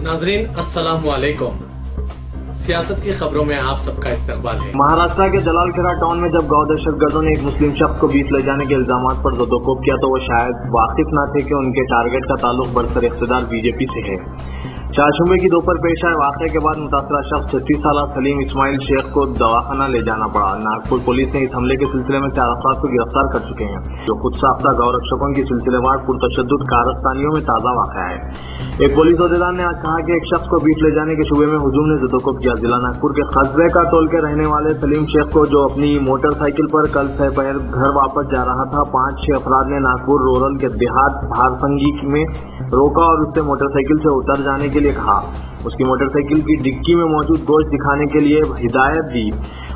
नाजरीन अस्सलाम वालेकुम। सियासत की खबरों में आप सबका इस्तकबाल है। महाराष्ट्र के जलालखेड़ा टाउन में जब गांव दहशतगर्दों ने एक मुस्लिम शख्स को बीच ले जाने के इल्जामात पर ज़दोकोब किया तो वो शायद वाकिफ न थे कि उनके टारगेट का ताल्लुक बरसर इख्तिदार बीजेपी से है। चारशंबे की दोपहर पेश आए वाक़े के बाद मुतासरा शख्स 36 साल सलीम इस्माइल शेख को दवाखाना ले जाना पड़ा। नागपुर पुलिस ने इस हमले के सिलसिले में 4 अफराद को गिरफ्तार कर चुके हैं, जो खुद साख्ता गौ रक्षकों की सिलसिलेवार पुरतशद्दुद कारस्तानियों में ताज़ा वाक़या है। एक पुलिस अहदेदार ने आज कहा कि एक शख्स को बीच ले जाने के शुबे में हुजूम ने ज़दोकोब किया। जिला नागपुर के कस्बे का टोल के रहने वाले सलीम शेख को, जो अपनी मोटरसाइकिल पर कल दोपहर घर वापस जा रहा था, 5-6 अफराद ने नागपुर रूरल के देहात भारसंगी में रोका और उससे मोटरसाइकिल से उतर जाने के लिए कहा। उसकी मोटरसाइकिल की डिक्की में मौजूद गोश्त दिखाने के लिए हिदायत दी।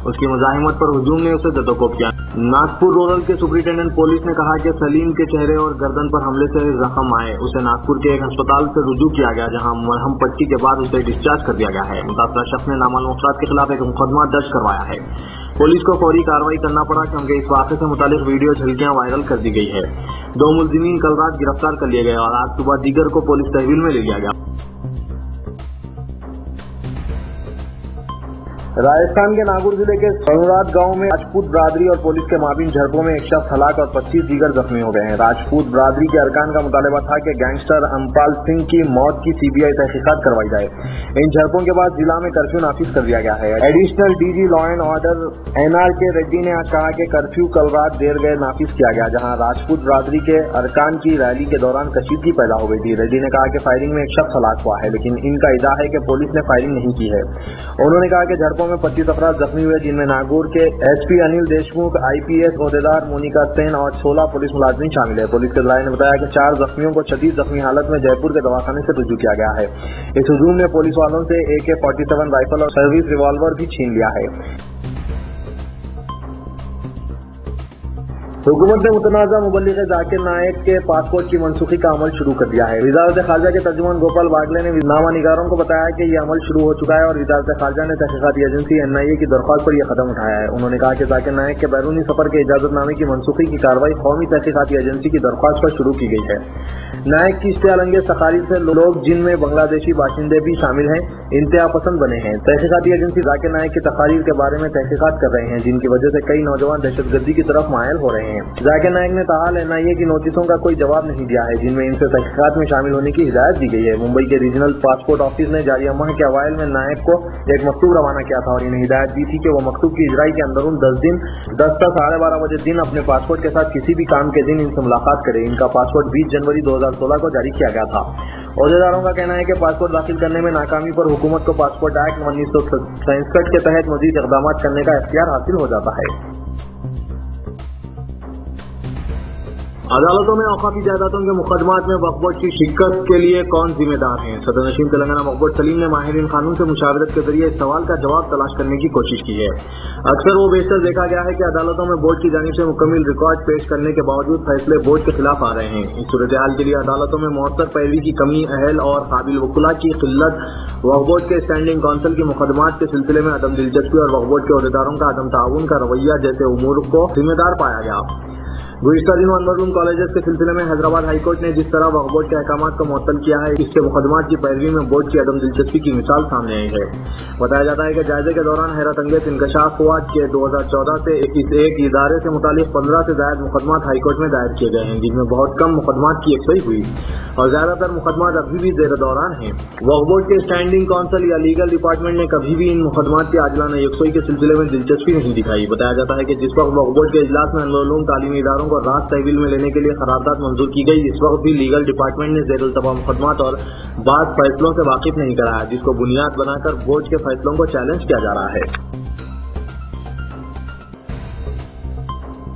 उसकी मुजाहिमत पर हुजूम ने उसे ज़दोकोब किया। नागपुर रूरल के सुपरिटेंडेंट पुलिस ने कहा कि सलीम के चेहरे और गर्दन पर हमले से जख्म आए। उसे नागपुर के एक अस्पताल से रुजू किया गया, जहां मरहम पट्टी के बाद उसे डिस्चार्ज कर दिया गया है। मुतासरा शख्स ने नामालूम अफराद के खिलाफ एक मुकदमा दर्ज करवाया है। पुलिस को फौरी कार्रवाई करना पड़ा क्योंकि इस वाक़े से मुतालिक वीडियो झलकियां वायरल कर दी गई है। 2 मुल्जिमीन कल रात गिरफ्तार कर लिए गए और आज सुबह दीगर को पुलिस तहवील में ले लिया गया। राजस्थान के नागौर जिले के सनुरात गांव में राजपूत बरादरी और पुलिस के माबीन झड़पों में एक शख्स हलाक और 25 दीगर जख्मी हो गए हैं। राजपूत बरादरी के अरकान का मुतालबा था कि गैंगस्टर अमपाल सिंह की मौत की सीबीआई तहकीकात करवाई जाए। इन झड़पों के बाद जिला में कर्फ्यू नाफिज कर दिया गया है। Additional DG law and order NRK Reddy ने आज कहा कि कर्फ्यू कल रात देर गए नाफिज किया गया, जहां राजपूत बरादरी के अरकान की रैली के दौरान कशीदगी पैदा हो गई थी। रेड्डी ने कहा कि फायरिंग में एक शख्स हलाक हुआ है, लेकिन इनका इदा है कि पुलिस ने फायरिंग नहीं की है। उन्होंने कहा कि झड़पों में 25 अफराद जख्मी हुए, जिनमें नागौर के SP अनिल देशमुख, IPS ओहदेदार मोनिका सेन और 16 पुलिस मुलाजिमीन शामिल है। पुलिस के जराये ने बताया कि 4 जख्मियों को शदीद जख्मी हालत में जयपुर के दवाखाने से रुजू किया गया है। इस हुजूम में पुलिस वालों से AK-47 राइफल और सर्विस रिवॉल्वर भी छीन लिया है। हुकूमत ने मुतनाज़ा मुबल्लिग़ जाकिर नायक के पासपोर्ट की मनसूखी का अमल शुरू कर दिया है। वज़ारत ख़ारजा के तर्जुमान गोपाल बागले ने नामानिगारों को बताया कि यह अमल शुरू हो चुका है और वज़ारत ख़ारजा ने तहक़ीक़ाती एजेंसी NIA की दरख्वास्त पर यह कदम उठाया है। उन्होंने कहा कि जाकिर नायक के बैरूनी सफर के इजाज़तनामे की मनसूखी की कार्रवाई कौमी तहक़ीक़ाती एजेंसी की दरख्वास्त पर शुरू की गई है। नायक की इश्तियालंगेज़ तकारीर से लोग, जिनमें बांग्लादेशी बाशिंदे भी शामिल हैं, इंतहा पसंद बने हैं। तहक़ीक़ाती एजेंसी जाकिर नायक की तकारीर के बारे में तहक़ीक़ात कर रहे हैं, जिनकी वजह से कई नौजवान दहशतगर्दी की तरफ मायल हो रहे हैं। जाकिर नायक ने ताहाल NIA की नोटिसों का कोई जवाब नहीं दिया है, जिनमें इनसे तहक़ीक़ात में शामिल होने की हिदायत दी गई है। मुंबई के रीजनल पासपोर्ट ऑफिस ने जारी माह के अवाइल में नायक को एक मकतूब रवाना किया था और इन्हें हिदायत दी थी कि वो मकतूब की इजराई के अंदरून 10 दिन 10 से 12:30 बजे दिन अपने पासपोर्ट के साथ किसी भी काम के दिन इनसे मुलाकात करें। इनका पासपोर्ट 20 जनवरी 2016 को जारी किया गया था। ओहदेदारों का कहना है कि पासपोर्ट दाखिल करने में नाकामी पर हुकूमत को पासपोर्ट एक्ट 1967 के तहत मजीद इक़दाम करने का इख्तियार हासिल हो जाता है। अदालतों में औकाफी जायदादों के मुकदमात में वक्फ बोर्ड की शिकस्त के लिए कौन जिम्मेदार है? सदर नशीन तेलंगाना वक्फ बोर्ड सलीम ने माहिरीन कानून से मुशावरत के जरिए इस सवाल का जवाब तलाश करने की कोशिश की है। अक्सर वो बेशतर देखा गया है कि अदालतों में बोर्ड की जानिब से मुकम्मल रिकॉर्ड पेश करने के बावजूद फैसले बोर्ड के खिलाफ आ रहे हैं। इस सूरत हाल के लिए अदालतों में मौसर पैरवी की कमी, अहल और काबिल वकुला की किल्लत, वक्फ बोर्ड के स्टैंडिंग काउंसिल की मुकदमात के सिलसिले में अदम दिलचस्पी और वक्फ बोर्ड के अहदेदारों का अदम ताउन का रवैया जैसे उमूर को जिम्मेदार पाया गया। गुज़िश्ता दिनों अनवरुम कॉलेजेस के सिलसिले में हैदराबाद हाईकोर्ट ने जिस तरह वक्फ बोर्ड के अहकामात को मुअत्तल किया है, इससे मुकदमात की पैरवी में बोर्ड की अदम दिलचस्पी की मिसाल सामने आई है। बताया जाता है कि जायजे के दौरान हैरत अंगेज इंकशाफ हुआ कि 2014 से इस एक इदारे से मुतालिक 15 से ज्यादा मुकदमात हाईकोर्ट में दायर किए गए हैं, जिनमें बहुत कम मुकदमात की यकसई हुई और ज्यादातर मुकदमात अभी भी जेर दौरान हैं। वक्फ बोर्ड के स्टैंडिंग काउंसिल या लीगल डिपार्टमेंट ने कभी भी इन मुकदमात की आजिलाना यकसई के सिलसिले में दिलचस्पी नहीं दिखाई। बताया जाता है कि जिस वक्त वक्फ बोर्ड के इजलास में अनवरुम तालीमी इदारों को रास तहवील में लेने के लिए करारदाद मंजूर की गई, इस वक्त भी लीगल डिपार्टमेंट ने ज़ेरुल तबा मुकदमात और बाद फैसलों से वाकिफ नहीं कराया, जिसको बुनियाद बनाकर बोर्ड के फैसलों को चैलेंज किया जा रहा है।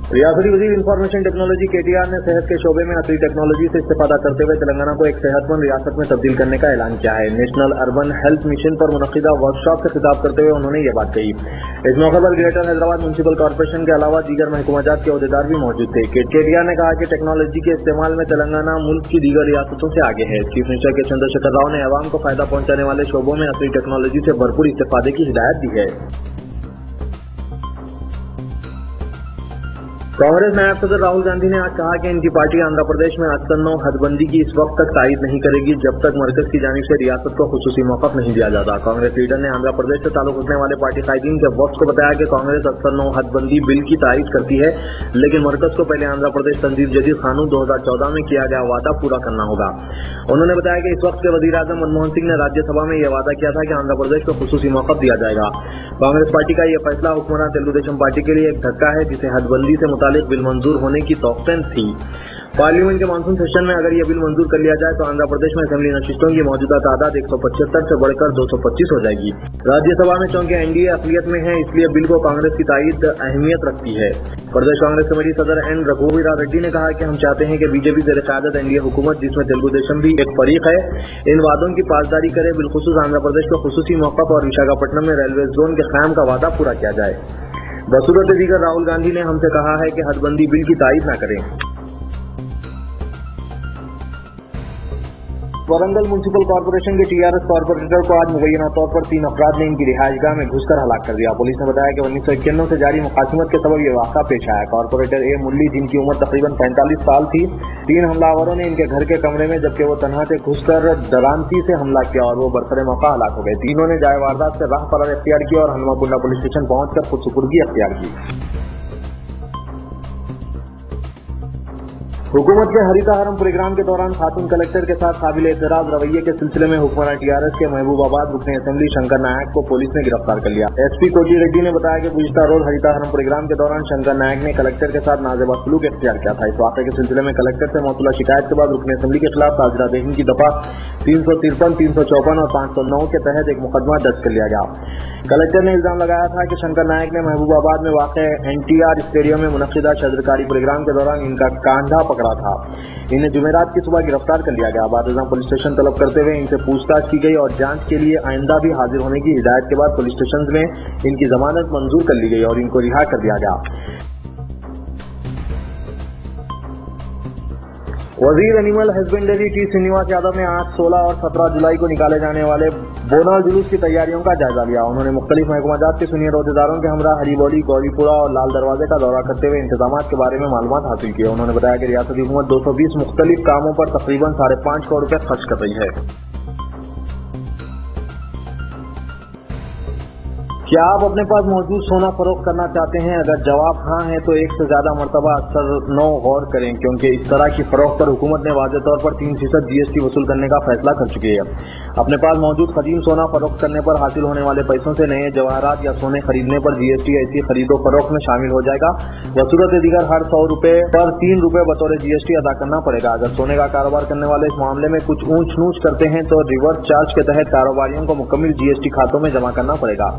रियासती वज़ीर इंफॉर्मेशन टेक्नोलॉजी KTR ने सेहत के शोबे में असली टेक्नोलॉजी से इस्तेफादा करते हुए तेलंगाना को एक सेहतमंद रियासत में तब्दील करने का ऐलान किया है। नेशनल अर्बन हेल्थ मिशन पर मुनक़िदा वर्कशॉप से खिताब करते हुए उन्होंने ये बात कही। इस मौके पर ग्रेटर हैदराबाद म्युनिसिपल कॉर्पोरेशन के अलावा दीगर महकूमाजात के अहदेदार भी मौजूद थे। KTR ने कहा कि टेक्नोलॉजी के इस्तेमाल में तेलंगाना मुल्क की दीगर रियासतों से आगे है। चीफ मिनिस्टर के चंद्रशेखर राव ने अवाम को फायदा पहुंचाने वाले शोबों में असली टेक्नोलॉजी से भरपूर इस्तेफादे की हिदायत दी है। कांग्रेस नायब सदर राहुल गांधी ने आज कहा कि इनकी पार्टी आंध्र प्रदेश में आसन्न हदबंदी की इस वक्त तक तायद नहीं करेगी जब तक मरकज की जानिब से रियासत को खुसूसी मौक़िफ़ नहीं दिया जाता। कांग्रेस लीडर ने आंध्र प्रदेश से ताल्लुक रखने वाले पार्टी कायदीन के वक्त को बताया कि कांग्रेस आसन्न हदबंदी बिल की तायद करती है, लेकिन मरकज को पहले आंध्र प्रदेश तंजीम जदीद कानून 2014 में किया गया वादा पूरा करना होगा। उन्होंने बताया कि इस वक्त के वज़ीर आज़म मनमोहन सिंह ने राज्यसभा में यह वादा किया था कि आंध्र प्रदेश को खुसूसी मौक़िफ़ दिया जाएगा। कांग्रेस पार्टी का यह फैसला हुक्मरान तेलुगु देशम पार्टी के लिए एक धक्का है, जिसे हदबंदी से मुतालिक बिल मंजूर होने की तौक़ीन थी। पार्लियामेंट के मानसून सेशन में अगर यह बिल मंजूर कर लिया जाए तो आंध्र प्रदेश में असेंबली नशिस्तों की मौजूदा तादाद 175 से बढ़कर 225 हो जाएगी। राज्यसभा में चूंकि एनडीए अक़लियत में है, इसलिए बिल को कांग्रेस की तायद अहमियत रखती है। प्रदेश कांग्रेस कमेटी सदर एन रघुवीरा रेड्डी ने कहा कि हम चाहते हैं कि बीजेपी ज़ेर क़यादत एनडीए हुकूमत, जिसमें तेलुगु देशम भी एक फरीक है, इन वादों की पासदारी करे। बिलखुसूस आंध्र प्रदेश को खुसूसी मौक़िफ़ और विशाखापट्टनम में रेलवे जोन के क़याम का वादा पूरा किया जाए। बसूरत दीगर राहुल गांधी ने हमसे कहा है कि हदबंदी बिल की तायद न करें। वरंगल म्यूनिसिपल कॉर्पोरेशन के टीआरएस कॉर्पोरेटर को आज मुबैना तौर पर 3 अफराद ने इनकी रिहाइशगाह में घुसकर हलाक कर दिया। पुलिस ने बताया कि 1991 से जारी मुकासिमत के सबब ये वाक़ा पेश आया। कॉर्पोरेटर ए मुरली, जिनकी उम्र तकरीबन 45 साल थी, 3 हमलावरों ने इनके घर के कमरे में, जबकि वो तनहा थे, घुसकर डरामसी से हमला किया और वो बरसरे मौका हलाक हो गए। तीनों ने जाए वारदात से राह फरार इख्तियार की और हनुमाकुंडा पुलिस स्टेशन पहुंचकर खुद सुपुर्दगी अख्तियार की। हुकूमत के हरिता हरम प्रोग्राम के दौरान खातून कलेक्टर के साथ काबिल एतराज रवैये के सिलसिले में हुक्मरान टीआरएस के महबूबाबाद रुकने असेंबली शंकर नायक को पुलिस ने गिरफ्तार कर लिया। एसपी कोटी रेड्डी ने बताया कि गुज़िश्ता रोज हरिता हरम प्रोग्राम के दौरान शंकर नायक ने कलेक्टर के साथ नाजेबा सलूक इख्तियार किया था। इस वाक़े के सिलसिले में कलेक्टर से मौसूला शिकायत के बाद रुकने असेंबली के खिलाफ ताजरादेही की दफा 353, 354 और 509 के तहत एक मुकदमा दर्ज कर लिया गया। कलेक्टर ने इल्जाम लगाया था कि शंकर नायक ने महबूबाबाद में वाक़े एनटीआर स्टेडियम में मुनक्किदा शजरकारी प्रोग्राम के दौरान इनका कांधा पकड़ा था। इन्हें जुमेरात की सुबह गिरफ्तार कर लिया गया। बाद पुलिस स्टेशन तलब करते हुए इनसे पूछताछ की गई और जांच के लिए आइंदा भी हाजिर होने की हिदायत के बाद पुलिस स्टेशन में इनकी जमानत मंजूर कर ली गई और इनको रिहा कर दिया गया। वजीर animal husbandry T Srinivas Yadav ने आज 16 और 17 जुलाई को निकाले जाने वाले बोनाल जुलूस की तैयारियों का जायजा लिया। उन्होंने मुख्तलिफ महकमाजात के सीनियर अहदेदारों के हमरा हरीबोली, गौरीपुरा और लाल दरवाजे का दौरा करते हुए इंतजामात के बारे में मालूमात हासिल किए। उन्होंने बताया कि रियासती हुकूमत 220 मुख्तलिफ कामों पर तकरीबन 5.5 करोड़ रुपए खर्च कर रही है। क्या आप अपने पास मौजूद सोना फरोख्त करना चाहते हैं? अगर जवाब हाँ है तो 1 से ज्यादा मरतबा अक्सर गौर करें, क्योंकि इस तरह की फरोख्त पर हुकूमत ने वाज़ेह तौर पर 3% GST वसूल करने का फैसला कर चुकी है। अपने पास मौजूद कदीम सोना फरोख्त करने पर हासिल होने वाले पैसों से नए जवाहरात या सोने खरीदने पर GST ऐसी खरीदो फरोख्त में शामिल हो जाएगा। बसूरत दीगर हर 100 रुपए पर 3 रुपए बतौर GST अदा करना पड़ेगा। अगर सोने का कारोबार करने वाले इस मामले में कुछ ऊंच नूच करते हैं तो रिवर्स चार्ज के तहत कारोबारियों को मुकम्मल GST खातों में जमा करना पड़ेगा।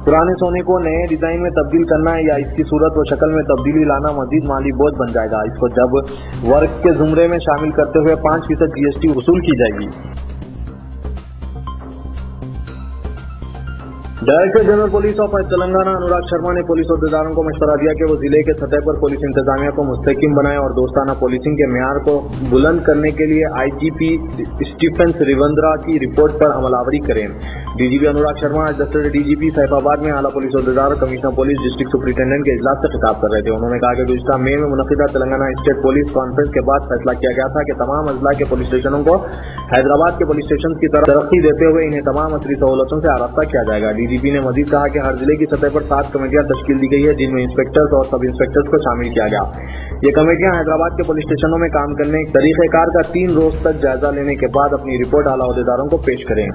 पुराने सोने को नए डिजाइन में तब्दील करना या इसकी सूरत व शक्ल में तब्दीली लाना मजीद माली बोझ बन जाएगा। इसको जब वर्ग के जुमरे में शामिल करते हुए 5% GST वसूल की जाएगी। Director general police of Telangana Anurag Sharma ने पुलिस अहदेदारों को मशवरा दिया कि वो जिले के सतह पर पुलिस इंतजामिया को मुस्तहकम बनाएं और दोस्ताना पुलिसिंग के मेयार को बुलंद करने के लिए IGP स्टीफन रिवंद्रा की रिपोर्ट पर अमलावरी करें। DGP अनुराग शर्मा आज दफ्तर DGP सैफाबाद में आला पुलिस अहदेदार, कमिश्नर पुलिस, डिस्ट्रिक्ट सुपरिटेंडेंट के इजलास से खिताब कर रहे थे। उन्होंने कहा कि गुज़िश्ता मई में मुनक़िदा तेलंगाना स्टेट पुलिस कॉन्फ्रेंस के बाद फैसला किया गया था कि तमाम अजला के पुलिस स्टेशनों को हैदराबाद के पुलिस स्टेशन की तरफ तरक्की देते हुए इन्हें तमाम असली सहूलतों से आरास्ता किया जाएगा। DGP ने मजीद कहा कि हर जिले की सतह पर 7 कमेटियां तश्कील दी गई है, जिनमें इंस्पेक्टर्स और सब इंस्पेक्टर्स को शामिल किया गया। ये कमेटियां हैदराबाद के पुलिस स्टेशनों में काम करने के तरीक़ेकार का 3 रोज तक जायजा लेने के बाद अपनी रिपोर्ट आला अहदेदारों को पेश करें।